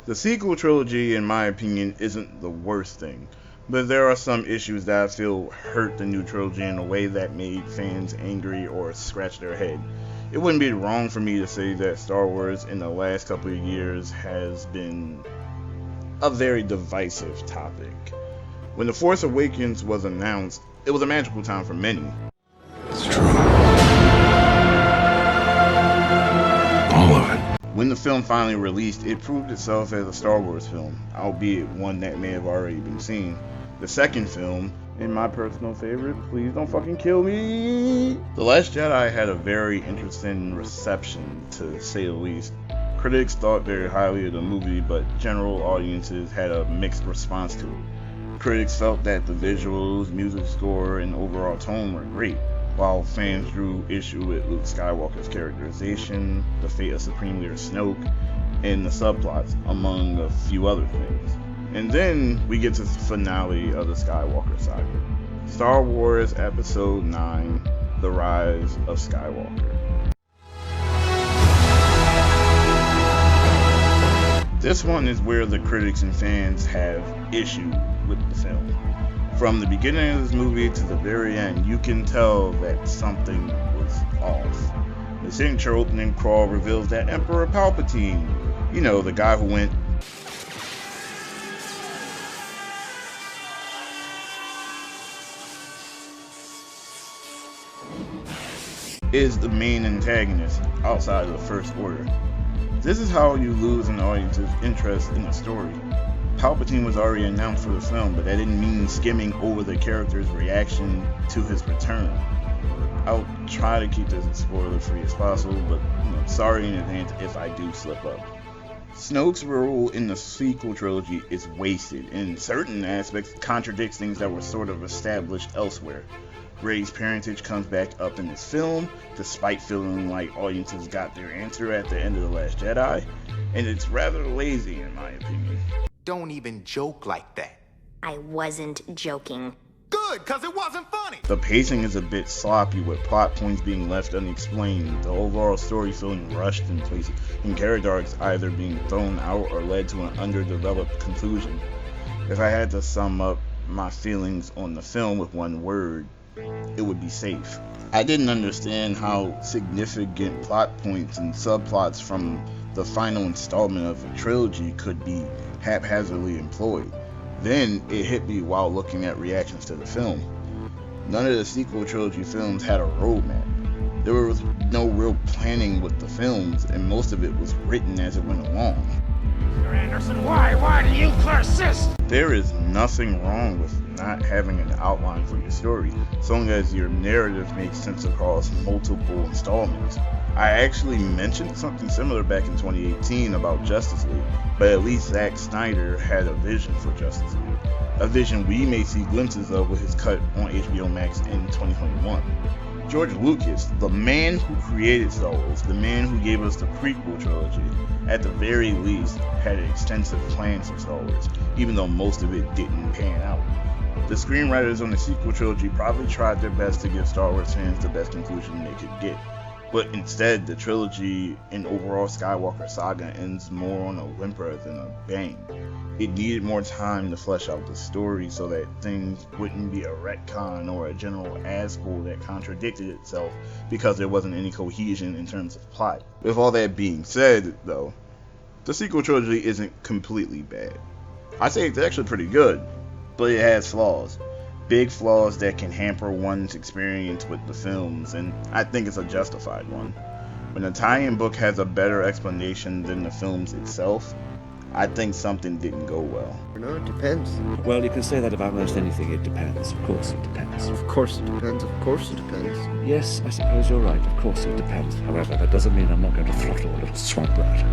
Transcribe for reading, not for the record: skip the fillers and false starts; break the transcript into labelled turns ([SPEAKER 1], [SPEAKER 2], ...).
[SPEAKER 1] The sequel trilogy, in my opinion, isn't the worst thing, but there are some issues that I feel hurt the new trilogy in a way that made fans angry or scratch their head. It wouldn't be wrong for me to say that Star Wars in the last couple of years has been a very divisive topic. When The Force Awakens was announced, it was a magical time for many.
[SPEAKER 2] It's true. All of it.
[SPEAKER 1] When the film finally released, it proved itself as a Star Wars film, albeit one that may have already been seen. The second film, and my personal favorite, please don't fucking kill me, The Last Jedi had a very interesting reception, to say the least. Critics thought very highly of the movie, but general audiences had a mixed response to it. Critics felt that the visuals, music score, and overall tone were great, while fans drew issue with Luke Skywalker's characterization, the fate of Supreme Leader Snoke, and the subplots, among a few other things. And then we get to the finale of the Skywalker saga. Star Wars Episode 9, The Rise of Skywalker. This one is where the critics and fans have issue with the film. From the beginning of this movie to the very end, you can tell that something was off. The signature opening crawl reveals that Emperor Palpatine, you know, the guy who went is the main antagonist outside of the First Order. This is how you lose an audience's interest in the story. Palpatine was already announced for the film, but that didn't mean skimming over the character's reaction to his return. I'll try to keep this as spoiler-free as possible, but sorry in advance if I do slip up. Snoke's role in the sequel trilogy is wasted, and in certain aspects contradicts things that were sort of established elsewhere. Rey's parentage comes back up in this film, despite feeling like audiences got their answer at the end of The Last Jedi, and it's rather lazy in my opinion.
[SPEAKER 3] Don't even joke like that.
[SPEAKER 4] I wasn't joking.
[SPEAKER 3] Good, cause it wasn't funny.
[SPEAKER 1] The pacing is a bit sloppy, with plot points being left unexplained, the overall story feeling rushed in places, and character arcs either being thrown out or led to an underdeveloped conclusion. If I had to sum up my feelings on the film with one word, it would be safe. I didn't understand how significant plot points and subplots from the final installment of a trilogy could be haphazardly employed. Then it hit me while looking at reactions to the film. None of the sequel trilogy films had a roadmap. There was no real planning with the films, and most of it was written as it went along.
[SPEAKER 5] Mr. Anderson, why do you persist?
[SPEAKER 1] There is nothing wrong with not having an outline for your story, so long as your narrative makes sense across multiple installments. I actually mentioned something similar back in 2018 about Justice League, but at least Zack Snyder had a vision for Justice League. A vision we may see glimpses of with his cut on HBO Max in 2021. George Lucas, the man who created Star Wars, the man who gave us the prequel trilogy, at the very least had extensive plans for Star Wars, even though most of it didn't pan out. The screenwriters on the sequel trilogy probably tried their best to give Star Wars fans the best conclusion they could get, but instead the trilogy and overall Skywalker saga ends more on a whimper than a bang. It needed more time to flesh out the story so that things wouldn't be a retcon or a general asshole that contradicted itself because there wasn't any cohesion in terms of plot. With all that being said, though, the sequel trilogy isn't completely bad. I say it's actually pretty good, but it has flaws. Big flaws that can hamper one's experience with the films, and I think it's a justified one. When the tie-in book has a better explanation than the films itself, I think something didn't go well.
[SPEAKER 6] No, it depends.
[SPEAKER 7] Well, you can say that about most anything. It depends. Of course it depends.
[SPEAKER 6] Of course it depends. Of course it depends.
[SPEAKER 7] Yes, I suppose you're right. Of course it depends. However, that doesn't mean I'm not going to throttle a little swamp rat.